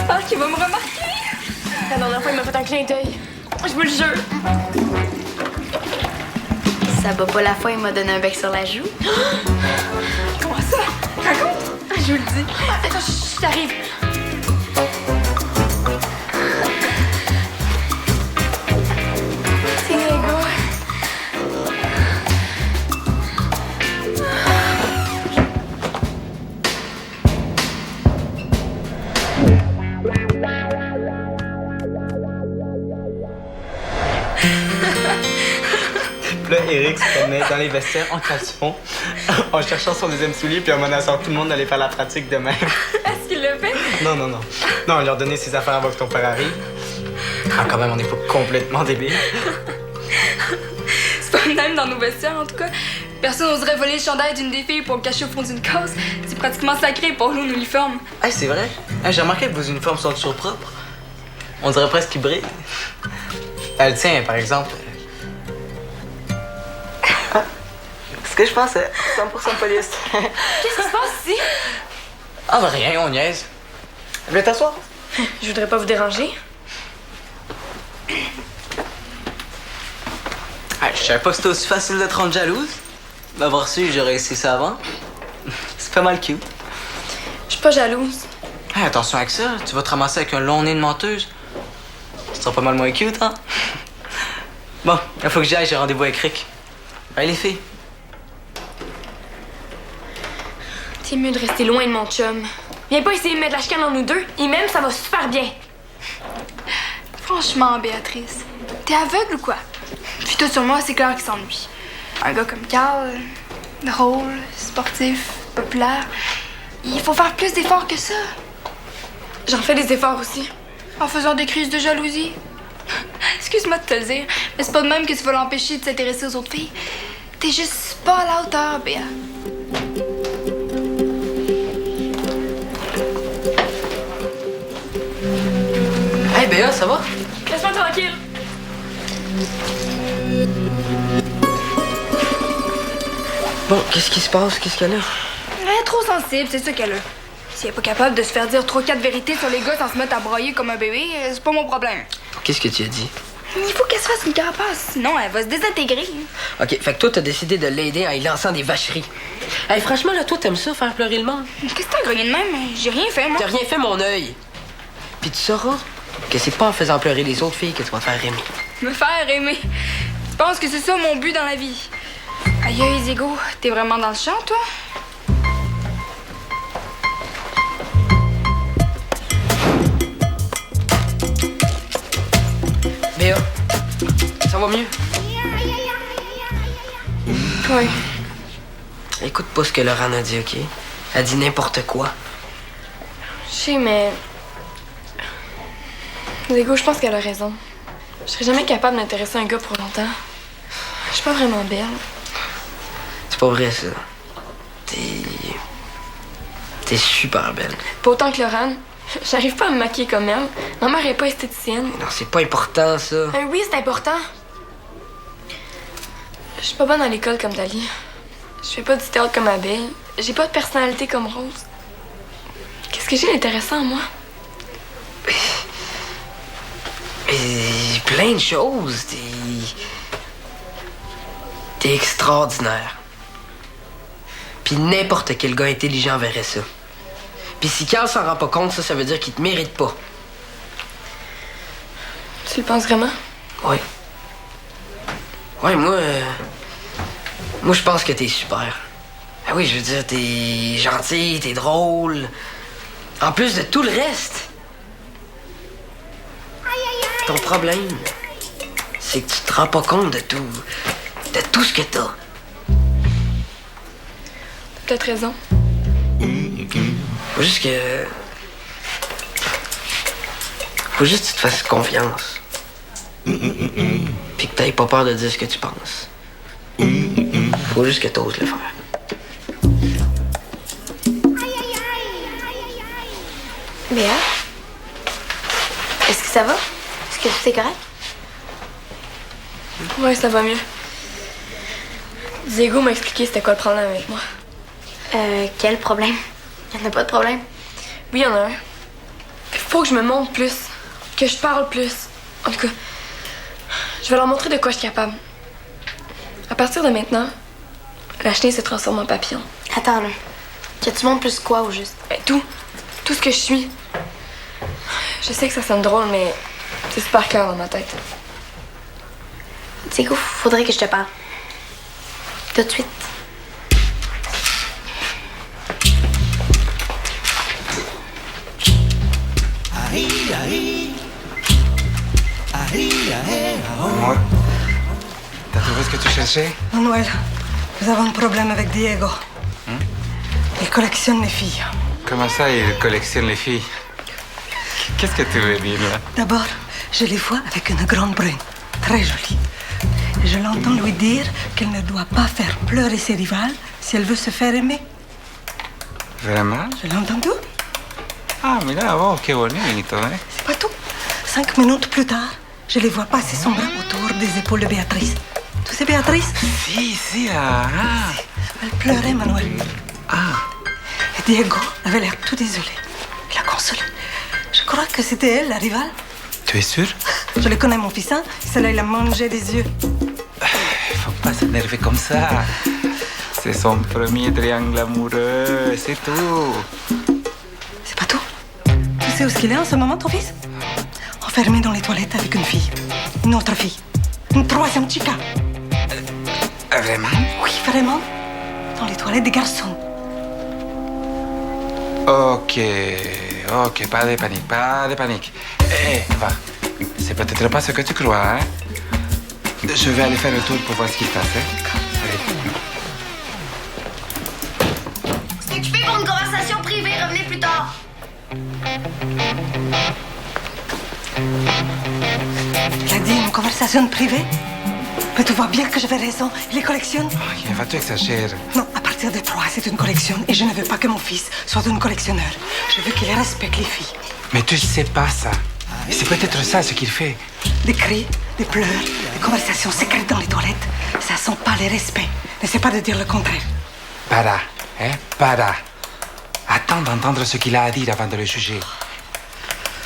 J'espère qu'il va me remarquer. La dernière fois, il m'a fait un clin d'œil. Je vous le jure. Ça bat pas la fois, il m'a donné un bec sur la joue. Comment ça? Raconte. Je vous le dis. Attends, j'arrive. C'est Diego. Puis là, Eric se promenait dans les vestiaires en caleçon, en cherchant son deuxième soulier, puis en menaçant tout le monde d'aller faire la pratique demain. Est-ce qu'il l'a fait? Non, non, non. Non, il leur donnait ses affaires avant que ton père arrive. Ah, quand même, on n'est pas complètement débiles. C'est pas le même dans nos vestiaires, en tout cas. Personne n'oserait voler le chandail d'une des filles pour le cacher au fond d'une case. C'est pratiquement sacré pour nous, nos uniformes. Hey, c'est vrai. Hey, j'ai remarqué que vos uniformes sont toujours propres. On dirait presque qu'ils brillent. Le tien, par exemple. Ce que je pensais, 100% polyester. Qu'est-ce qui se passe ici? Ah, bah rien, on niaise. Viens t'asseoir. Je voudrais pas vous déranger. Je savais pas que c'était aussi facile de te rendre jalouse. D'avoir su, j'aurais essayé ça avant. C'est pas mal cute. Je suis pas jalouse. Hey, attention avec ça, tu vas te ramasser avec un long nez de menteuse. Ce sera pas mal moins cute, hein? Bon, il faut que j'y aille, j'ai rendez-vous avec Rick. Bye les filles. C'est mieux de rester loin de mon chum. Viens pas essayer de mettre la chicane entre nous deux. Il m'aime, ça va super bien. Franchement, Béatrice, t'es aveugle ou quoi? Puis toi, sur moi, c'est clair qu'il s'ennuie. Un gars comme Carl, drôle, sportif, populaire, il faut faire plus d'efforts que ça. J'en fais des efforts aussi. En faisant des crises de jalousie. Excuse-moi de te le dire, mais c'est pas de même que tu vas l'empêcher de s'intéresser aux autres filles. T'es juste pas à la hauteur, Béa. Hey Béa, ça va? Laisse-moi tranquille. Bon, qu'est-ce qui se passe? Qu'est-ce qu'elle a? Elle est trop sensible, c'est ça qu'elle a. Si elle est pas capable de se faire dire 3-4 vérités sur les gars sans se mettre à broyer comme un bébé, c'est pas mon problème. Qu'est-ce que tu as dit? Il faut qu'elle se fasse une carapace, sinon elle va se désintégrer. OK, fait que toi, t'as décidé de l'aider en y lançant des vacheries. Hey, franchement, là, toi, t'aimes ça, faire pleurer le monde? Qu'est-ce que t'as grogné de même? J'ai rien fait, moi. T'as rien fait, mon œil. Puis tu sauras que c'est pas en faisant pleurer les autres filles que tu vas te faire aimer. Me faire aimer. Tu penses que c'est ça mon but dans la vie? Aïe, aïe, Diego, t'es vraiment dans le champ, toi? Béa, ça va mieux? Oui. Écoute pas ce que Laurent a dit, OK? Elle dit n'importe quoi. Je sais, mais... Diego, je pense qu'elle a raison. Je serais jamais capable de m'intéresser à un gars pour longtemps. Je suis pas vraiment belle. C'est pas vrai, ça. T'es super belle. Pas autant que Laurent. J'arrive pas à me maquiller comme elle. Ma mère est pas esthéticienne. Non, c'est pas important, ça. Oui, c'est important. Je suis pas bonne à l'école comme Dali. Je fais pas du théâtre comme Abeille. J'ai pas de personnalité comme Rose. Qu'est-ce que j'ai d'intéressant, moi? Mais plein de choses. T'es extraordinaire. Puis n'importe quel gars intelligent verrait ça. Puis si Carl s'en rend pas compte, ça veut dire qu'il te mérite pas. Tu le penses vraiment? Oui. Ouais, moi je pense que t'es super. Ah oui, je veux dire, t'es gentil, t'es drôle. En plus de tout le reste. Ton problème, c'est que tu te rends pas compte de tout ce que t'as. T'as peut-être raison. Faut juste que... Faut juste que tu te fasses confiance. Puis que t'aies pas peur de dire ce que tu penses. Faut juste que t'oses le faire. Béa? Est-ce que ça va? Est-ce que tout est correct? Ouais, ça va mieux. Diego m'a expliqué c'était quoi le problème avec moi. Quel problème? Il n'y en a pas de problème. Oui, il y en a un. faut que je me montre plus, que je parle plus. En tout cas, je vais leur montrer de quoi je suis capable. À partir de maintenant, la chenille se transforme en papillon. Attends, là. Que tu montres plus quoi, au juste? Ben, tout ce que je suis. Je sais que ça sonne drôle, mais c'est super clair dans ma tête. Tu sais quoi, faudrait que je te parle. Tout de suite. Moi, t'as trouvé ce que tu cherchais? Manuel, nous avons un problème avec Diego. Il collectionne les filles. Comment ça, il collectionne les filles? Qu'est-ce que tu veux dire, là? D'abord, je les vois avec une grande brune, très jolie. Et je l'entends lui dire qu'elle ne doit pas faire pleurer ses rivales si elle veut se faire aimer. Vraiment? Je l'ai entendu. Ah, mira, oh, qué bonito, hein? C'est pas tout. 5 minutes plus tard, je les vois passer son bras autour des épaules de Béatrice. Tu sais Béatrice? Si, ah. Elle pleurait, Manuel. Ah. Et Diego avait l'air tout désolé. Il la consolé. Je crois que c'était elle, la rivale. Tu es sûr? Je le connais, mon fils, hein? Celle-là, il a mangé des yeux. Faut pas s'énerver comme ça. C'est son premier triangle amoureux, c'est tout. C'est pas tout. Tu sais où est-ce qu'il est en ce moment, ton fils? Enfermé dans les toilettes avec une fille. Une autre fille. Une troisième chica. Vraiment? Oui, vraiment. Dans les toilettes des garçons. Ok, pas de panique. Va. C'est peut-être pas ce que tu crois, hein? Je vais aller faire le tour pour voir ce qui se passe, hein? C'est occupé pour une conversation privée, revenez plus tard. Il a dit une conversation privée. Mais tu vois bien que j'avais raison. Il les collectionne. Ok, va-tu exagérer? Non, à partir de 3, c'est une collection. Et je ne veux pas que mon fils soit un collectionneur. Je veux qu'il respecte les filles. Mais tu sais pas ça. Et c'est peut-être ça ce qu'il fait. Des cris, des pleurs, des conversations secrètes dans les toilettes. Ça sent pas le respect. N'essaie pas de dire le contraire. Para, hein? Para. Attends d'entendre ce qu'il a à dire avant de le juger.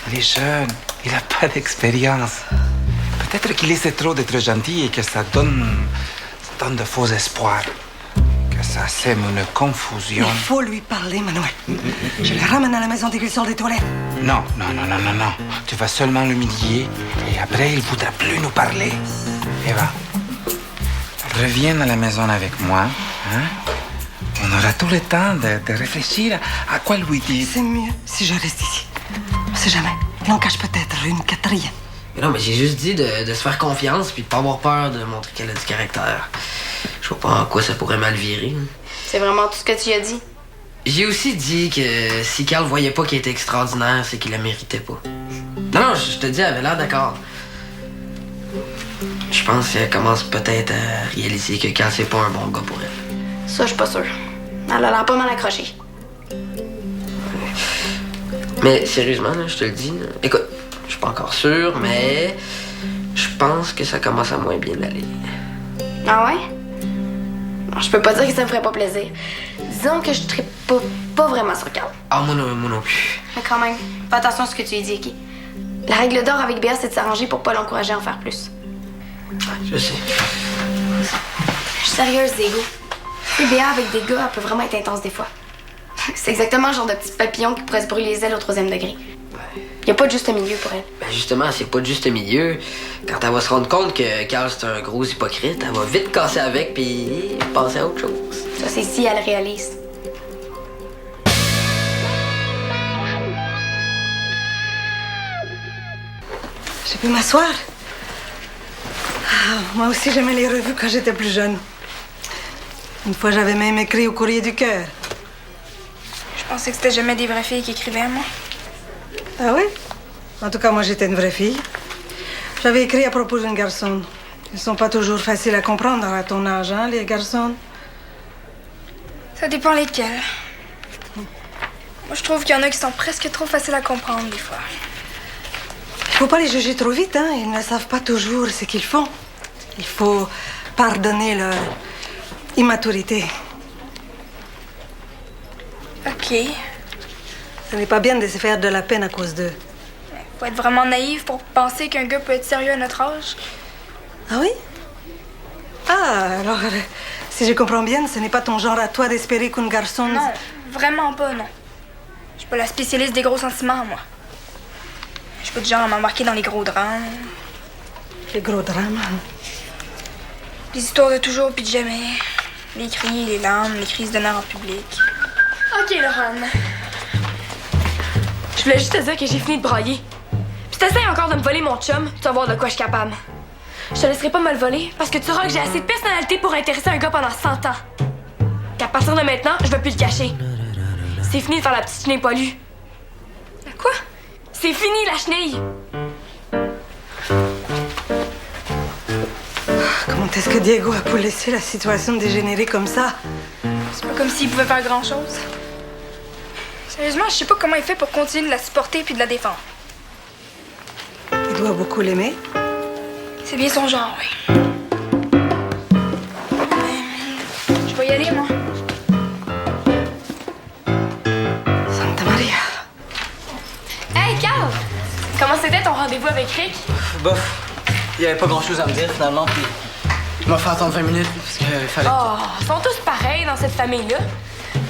Il est jeune, il n'a pas d'expérience. Peut-être qu'il essaie trop d'être gentil et que ça donne de faux espoirs. Que ça sème une confusion. Il faut lui parler, Manuel. Je le ramène à la maison dès qu'il sort des toilettes. Non. Tu vas seulement l'humilier et après il ne voudra plus nous parler. Eva, reviens à la maison avec moi, hein? On aura tout le temps de réfléchir à quoi lui dire. C'est mieux si je reste ici. On sait jamais. Il en cache peut-être une quatrième. Mais non, mais j'ai juste dit de se faire confiance puis de pas avoir peur de montrer qu'elle a du caractère. Je vois pas en quoi ça pourrait mal virer. C'est vraiment tout ce que tu as dit. J'ai aussi dit que si Carl voyait pas qu'il était extraordinaire, c'est qu'il la méritait pas. Non, je te dis, elle avait l'air d'accord. Je pense qu'elle commence peut-être à réaliser que Carl, c'est pas un bon gars pour elle. Ça, je suis pas sûre. Elle a l'air pas mal accrochée. Mais sérieusement, là, je te le dis, là, écoute, je suis pas encore sûr, mais je pense que ça commence à moins bien aller. Ah ouais? Non, je peux pas dire que ça me ferait pas plaisir. Disons que je trippe pas vraiment sur Carl. Ah, moi non plus. Mais quand même, fais attention à ce que tu lui dis, OK? La règle d'or avec Béa, c'est de s'arranger pour pas l'encourager à en faire plus. Ouais, je sais. Je suis sérieuse, Diego. Tu sais, Béa avec des gars, elle peut vraiment être intense des fois. C'est exactement le genre de petit papillon qui pourrait se brûler les ailes au 3e degré. Y a pas de juste milieu pour elle. Ben justement, c'est pas de juste milieu. Quand elle va se rendre compte que Carl c'est un gros hypocrite, elle va vite casser avec puis passer à autre chose. Ça, c'est si elle réalise. Je peux m'asseoir? Ah, moi aussi, j'aimais les revues quand j'étais plus jeune. Une fois, j'avais même écrit au Courrier du Cœur. Je pensais que c'était jamais des vraies filles qui écrivaient à moi. Ah oui? En tout cas, moi, j'étais une vraie fille. J'avais écrit à propos d'un garçon. Ils sont pas toujours faciles à comprendre à ton âge, hein, les garçons? Ça dépend lesquels. Moi, je trouve qu'il y en a qui sont presque trop faciles à comprendre, des fois. Il faut pas les juger trop vite, hein. Ils ne savent pas toujours ce qu'ils font. Il faut pardonner leur immaturité. OK. Ce n'est pas bien de se faire de la peine à cause d'eux. Faut être vraiment naïf pour penser qu'un gars peut être sérieux à notre âge. Ah oui? Ah, alors, si je comprends bien, ce n'est pas ton genre à toi d'espérer qu'une garçon... Non, vraiment pas, non. Je suis pas la spécialiste des gros sentiments, moi. Je suis pas du genre à m'embarquer dans les gros drames. Les gros drames. Les histoires de toujours puis de jamais. Les cris, les larmes, les crises d'honneur en public. OK, Laurent. Je voulais juste te dire que j'ai fini de brailler. Puis t'essayes encore de me voler mon chum, tu vas voir de quoi je suis capable. Je te laisserai pas me le voler parce que tu sauras que j'ai assez de personnalité pour intéresser un gars pendant 100 ans. Qu'à partir de maintenant, je veux plus le cacher. C'est fini de faire la petite chenille poilue. Quoi? C'est fini, la chenille! Comment est-ce que Diego a pu laisser la situation dégénérer comme ça? C'est pas comme s'il pouvait faire grand-chose. Sérieusement, je sais pas comment il fait pour continuer de la supporter puis de la défendre. Il doit beaucoup l'aimer. C'est bien son genre, oui. Je vais y aller, moi. Santa Maria. Hey, Carl! Comment c'était ton rendez-vous avec Rick? Bof, il y avait pas grand-chose à me dire finalement, puis il m'a fait attendre 20 minutes parce qu'il fallait... Oh, ils sont tous pareils dans cette famille-là.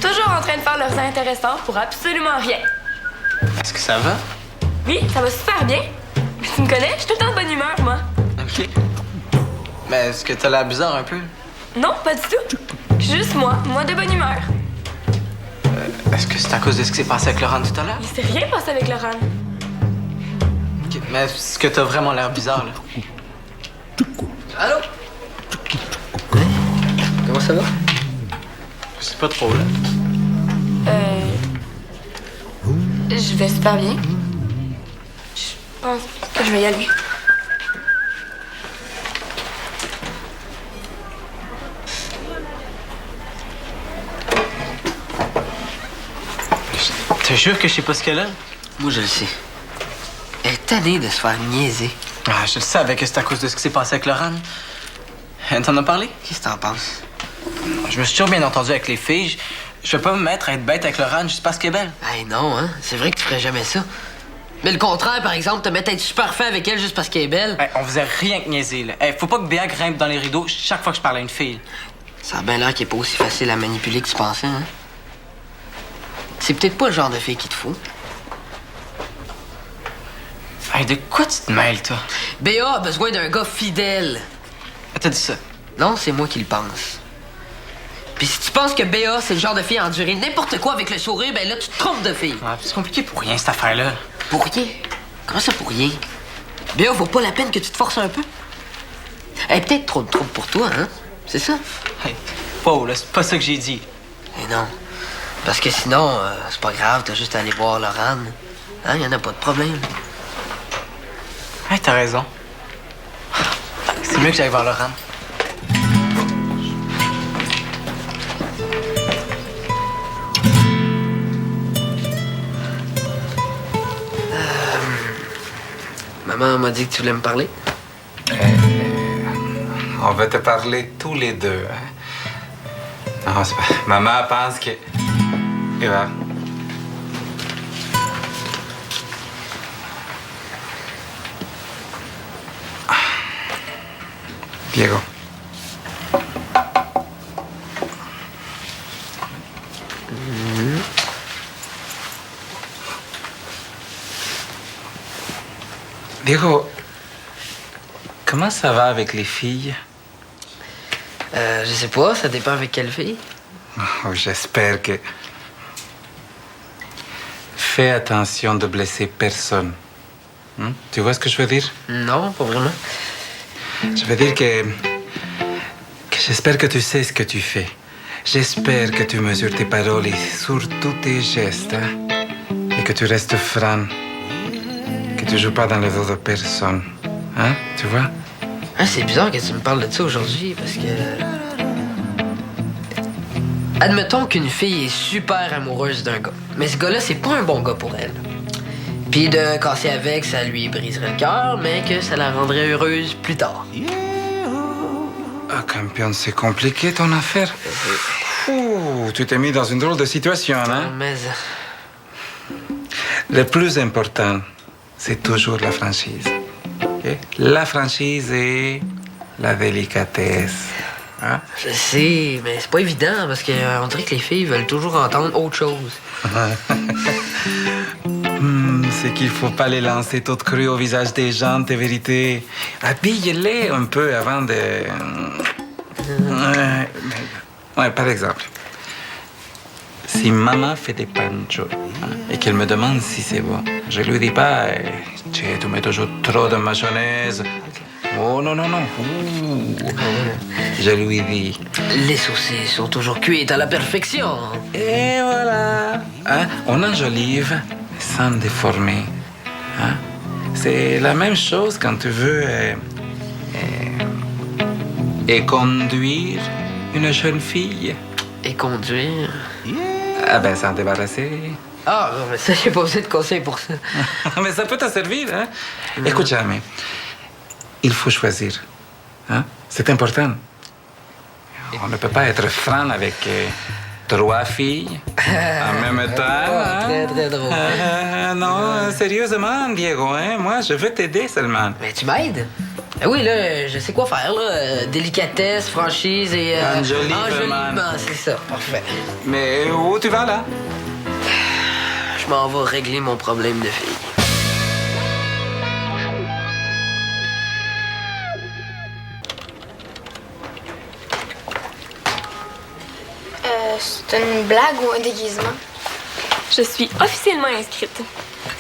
Toujours en train de faire leurs intéressants pour absolument rien. Est-ce que ça va? Oui, ça va super bien. Mais tu me connais, je suis tout le temps de bonne humeur, moi. OK. Mais est-ce que t'as l'air bizarre un peu? Non, pas du tout. Juste moi de bonne humeur. Est-ce que c'est à cause de ce qui s'est passé avec Laurent tout à l'heure? Il s'est rien passé avec Laurent. OK. Mais est-ce que t'as vraiment l'air bizarre, là? Allô? Comment ça va? Je sais pas trop, là. Je vais super bien. Je pense que je vais y aller. T'es sûr que je sais pas ce qu'elle a? Moi, je le sais. Elle est tannée de se faire niaiser. Ah, je le savais que c'était à cause de ce qui s'est passé avec Laurent. Elle t'en a parlé? Qu'est-ce que t'en penses? Je me suis toujours bien entendu avec les filles. Je vais pas me mettre à être bête avec Laurent juste parce qu'elle est belle. Hey, non, hein? C'est vrai que tu ferais jamais ça. Mais le contraire, par exemple, te mettre à être super fin avec elle juste parce qu'elle est belle. Hey, on faisait rien que niaiser, là. Hey, faut pas que Béa grimpe dans les rideaux chaque fois que je parle à une fille. Ça a bien l'air qu'il est pas aussi facile à manipuler que tu pensais, hein? C'est peut-être pas le genre de fille qu'il te faut. Hey, de quoi tu te mêles, toi? Béa a besoin d'un gars fidèle. Elle t'a dit ça. Non, c'est moi qui le pense. Puis si tu penses que Béa, c'est le genre de fille à endurer n'importe quoi avec le sourire, ben là, tu te trompes de fille. Ah, c'est compliqué pour rien, cette affaire-là. Pour rien? Comment ça pour rien? Béa vaut pas la peine que tu te forces un peu? Elle est peut-être trop de trouble pour toi, hein? C'est ça? Hey, Paul, là, c'est pas ça que j'ai dit. Eh non. Parce que sinon, c'est pas grave, t'as juste à aller voir Laurent. Hein? Y en a pas de problème. Hey, t'as raison. C'est mieux que j'aille voir Laurent. Maman m'a dit que tu voulais me parler. On va te parler tous les deux. Hein? Non, c'est pas... Maman pense que... Et va. Diego. Diego, comment ça va avec les filles? Je sais pas, ça dépend avec quelle fille. Oh, j'espère que... Fais attention de blesser personne. Tu vois ce que je veux dire? Non, pas vraiment. Je veux dire que j'espère que tu sais ce que tu fais. J'espère que tu mesures tes paroles et surtout tes gestes. Hein? Et que tu restes franc. Que tu joues pas dans le dos de personne. Hein? Tu vois? Hein, c'est bizarre que tu me parles de ça aujourd'hui, parce que... Admettons qu'une fille est super amoureuse d'un gars. Mais ce gars-là, c'est pas un bon gars pour elle. Puis de casser avec, ça lui briserait le cœur, mais que ça la rendrait heureuse plus tard. Ah, campion, c'est compliqué ton affaire. Ouh, tu t'es mis dans une drôle de situation, hein? Mais... Le plus important, c'est toujours la franchise. OK? La franchise et la délicatesse. Hein? Je sais, mais c'est pas évident parce qu'on dirait que les filles veulent toujours entendre autre chose. C'est qu'il faut pas les lancer toutes crues au visage des gens, tes vérités. Habille-les un peu avant de... Ouais, par exemple, si maman fait des panchos et qu'elle me demande si c'est bon, je lui dis pas tu mets toujours trop de mayonnaise. Oh non, non, non. Je lui dis... Les saucisses sont toujours cuites à la perfection. Et voilà. Hein? On enjolive sans déformer. Hein? C'est la même chose quand tu veux et conduire une jeune fille. Et conduire? Ah ben, s'en débarrasser. Ah, non, mais ça, j'ai pas besoin de conseils pour ça. Mais ça peut te servir, hein? Écoute, Jamie, il faut choisir. Hein? C'est important. On ne peut pas être franc avec 3 filles en même temps. Hein? Très, très drôle. Non, sérieusement, Diego, hein? Moi, je veux t'aider seulement. Mais tu m'aides? Ah oui, là, je sais quoi faire, là. Délicatesse, franchise et... Enjolivement. C'est ça, parfait. Mais où tu vas, là? Je m'en vais régler mon problème de fille. C'est une blague ou un déguisement? Je suis officiellement inscrite.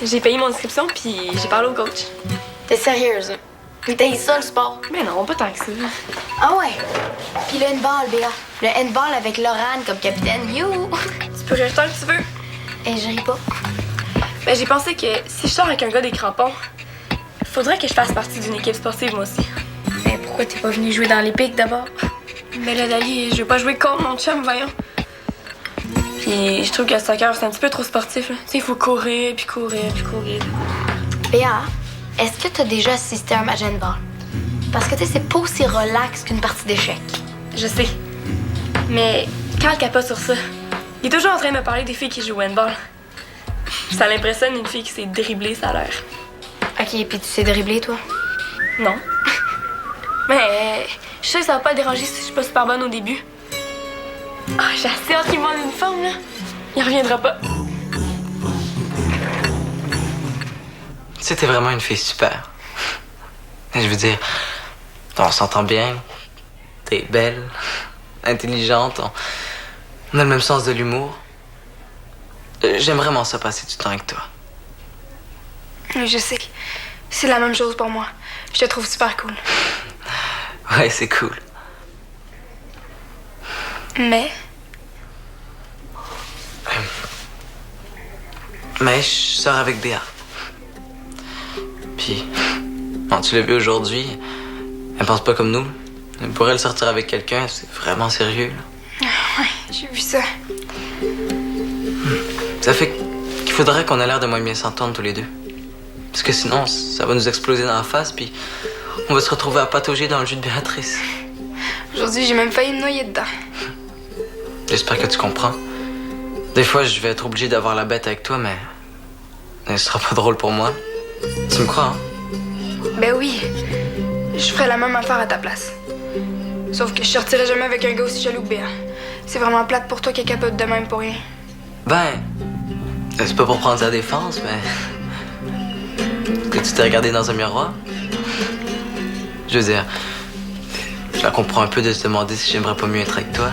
J'ai payé mon inscription, puis j'ai parlé au coach. T'es sérieuse? T'as ça, le sport? Mais non, pas tant que ça. Ah ouais? Puis le handball, Béa. Le handball avec Laurane comme capitaine. You! Tu peux rire tant que tu veux. Et je ris pas. Ben, j'ai pensé que si je sors avec un gars des crampons, faudrait que je fasse partie d'une équipe sportive, moi aussi. Mais pourquoi t'es pas venu jouer dans les pics d'abord? Mais là, Dali, je veux pas jouer contre mon chum, voyons. Puis je trouve que le soccer, c'est un petit peu trop sportif, là. Tu sais, il faut courir, puis courir, puis courir. Béa, est-ce que t'as déjà assisté à un match handball? Parce que tu sais, c'est pas aussi relax qu'une partie d'échecs. Je sais. Mais Carl capote sur ça. Il est toujours en train de me parler des filles qui jouent au handball. Ça l'impressionne, une fille qui s'est dribblée, ça a l'air. OK, puis tu sais dribbler, toi? Non. Mais je sais que ça va pas le déranger si je suis pas super bonne au début. Ah, j'ai assez hâte qu'il me vende une forme, là. Il reviendra pas. Tu sais, t'es vraiment une fille super. Je veux dire, on s'entend bien. T'es belle, intelligente. On a le même sens de l'humour. J'aime vraiment ça passer du temps avec toi. Je sais. C'est la même chose pour moi. Je te trouve super cool. Ouais, c'est cool. Mais je sors avec Béa. Puis, bon, tu l'as vu aujourd'hui, elle pense pas comme nous. Pour elle, sortir avec quelqu'un, c'est vraiment sérieux. Là. Ouais, j'ai vu ça. Ça fait qu'il faudrait qu'on ait l'air de moins bien s'entendre tous les deux. Parce que sinon, ça va nous exploser dans la face, puis on va se retrouver à patauger dans le jus de Béatrice. Aujourd'hui, j'ai même failli me noyer dedans. J'espère que tu comprends. Des fois, je vais être obligé d'avoir la bête avec toi, mais ce sera pas drôle pour moi. Tu me crois, hein? Ben oui. Je ferais la même affaire à ta place. Sauf que je sortirais jamais avec un gars aussi jaloux que Béa. C'est vraiment plate pour toi qui est capable de même pour rien. Ben, c'est pas pour prendre sa défense, mais... que tu t'es regardé dans un miroir? Je veux dire, je la comprends un peu de se demander si j'aimerais pas mieux être avec toi.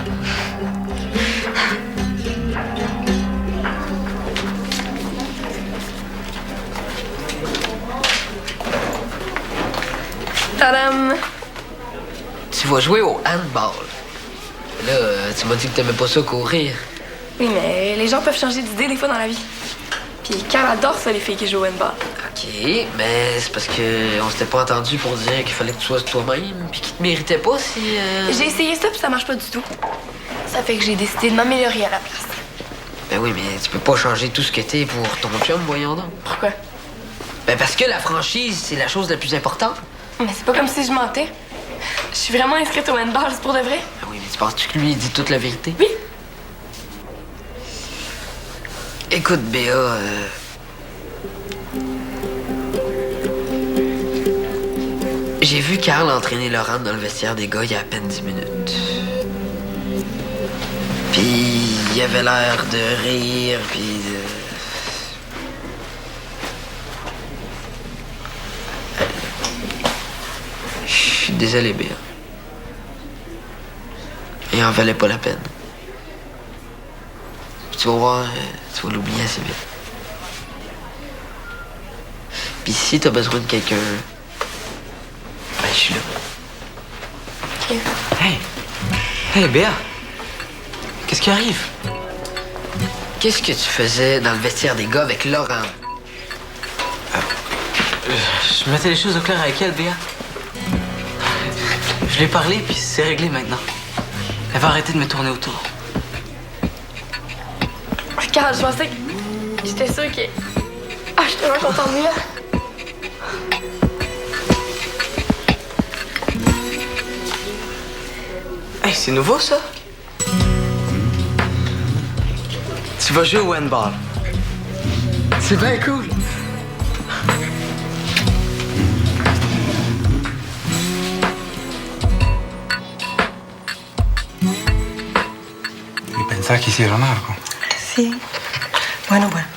Tadam! Tu vas jouer au handball. Là, tu m'as dit que t'aimais pas ça courir. Oui, mais les gens peuvent changer d'idée des fois dans la vie. Puis Carl adore ça, les filles qui jouent au handball. OK, mais c'est parce que on s'était pas entendu pour dire qu'il fallait que tu sois toi-même puis qu'il te méritait pas si... J'ai essayé ça, puis ça marche pas du tout. Ça fait que j'ai décidé de m'améliorer à la place. Ben oui, mais tu peux pas changer tout ce que t'es pour ton chum, voyons donc. Pourquoi? Ben parce que la franchise, c'est la chose la plus importante. Mais c'est pas comme si je mentais. Je suis vraiment inscrite au handball, c'est pour de vrai. Ben oui, mais tu penses-tu que lui, il dit toute la vérité? Oui. Écoute, Béa, J'ai vu Carl entraîner Laurent dans le vestiaire des gars il y a à peine 10 minutes. Puis il avait l'air de rire, puis de... Je suis désolé, Béa. Il en valait pas la peine. Tu vas voir, tu vas l'oublier assez vite. Puis si t'as besoin de quelqu'un, ben je suis là. OK. Hey! Hey, Béa! Qu'est-ce qui arrive? Qu'est-ce que tu faisais dans le vestiaire des gars avec Laurent? Je mettais les choses au clair avec elle, Béa. Je lui ai parlé, puis c'est réglé maintenant. Elle va arrêter de me tourner autour. Carl, je pensais que... J'étais sûre que... Ah, je suis tellement contente de lui, là. Hey, c'est nouveau, ça? Tu vas jouer au handball. C'est bien cool. Y pensaba que hicieron algo. Sí. Bueno, bueno.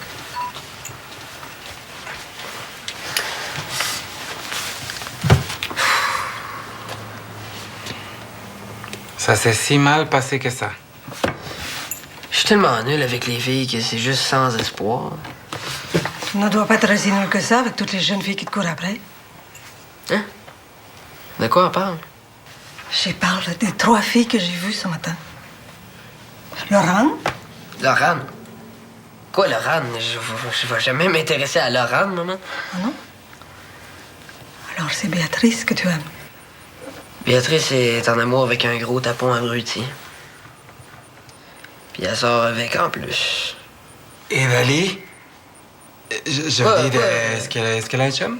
Ça s'est si mal passé que ça. Je suis tellement nul avec les filles que c'est juste sans espoir. Tu ne dois pas être si nul que ça avec toutes les jeunes filles qui te courent après. Hein? De quoi on parle? Je parle des 3 filles que j'ai vues ce matin. Laurent, Laurent? Quoi, Laurent? Je vais jamais m'intéresser à Laurent, maman. ah non? Alors c'est Béatrice que tu aimes. Béatrice est en amour avec un gros tapon abruti. Puis elle sort avec en plus. Et Dali? Je veux dire, est-ce qu'elle a un chum?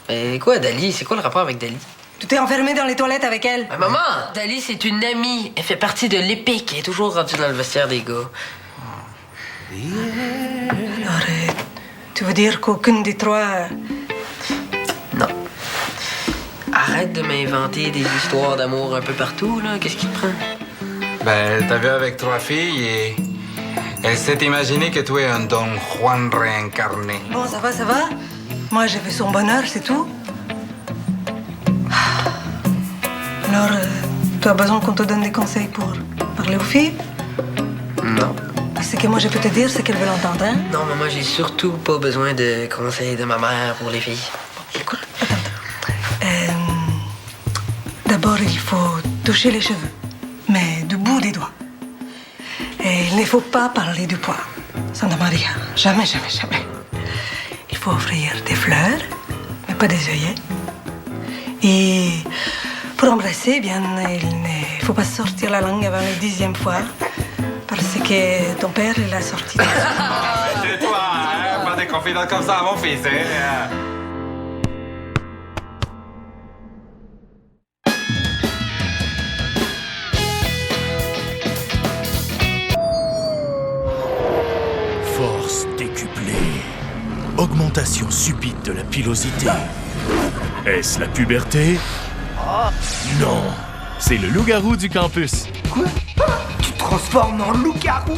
Mais quoi, Dali? C'est quoi le rapport avec Dali? Tu t'es enfermé dans les toilettes avec elle. Mais maman, Dali, c'est une amie. Elle fait partie de l'Épique. Elle est toujours rendue dans le vestiaire des gars. Alors, tu veux dire qu'aucune des 3... Non. Arrête de m'inventer des histoires d'amour un peu partout, là. Qu'est-ce qui te prend? Ben, elle t'a vu avec 3 filles et elle s'est imaginée que tu es un Don Juan réincarné. Bon, ça va. Moi, j'ai fait son bonheur, c'est tout. Alors, tu as besoin qu'on te donne des conseils pour parler aux filles? Non. Ce que moi, je peux te dire, c'est qu'elles veulent entendre, hein? Non, maman, j'ai surtout pas besoin de conseils de ma mère pour les filles. Écoute, attends. D'abord, il faut toucher les cheveux, mais du bout des doigts. Et il ne faut pas parler du poids. Santa Maria, jamais. Il faut offrir des fleurs, mais pas des œillets. Et pour embrasser, bien, il ne faut pas sortir la langue avant la 10e fois, parce que ton père, il a sorti. Tais-toi, hein? Pas des confidences comme ça à mon fils, hein? Force décuplée. Augmentation subite de la pilosité. Est-ce la puberté? Non. C'est le loup-garou du campus. Quoi? Tu te transformes en loup-garou?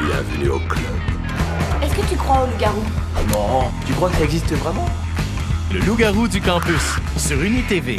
Bienvenue au club. Est-ce que tu crois au loup-garou? Non, tu crois que ça existe vraiment? Le loup-garou du campus sur UniTV.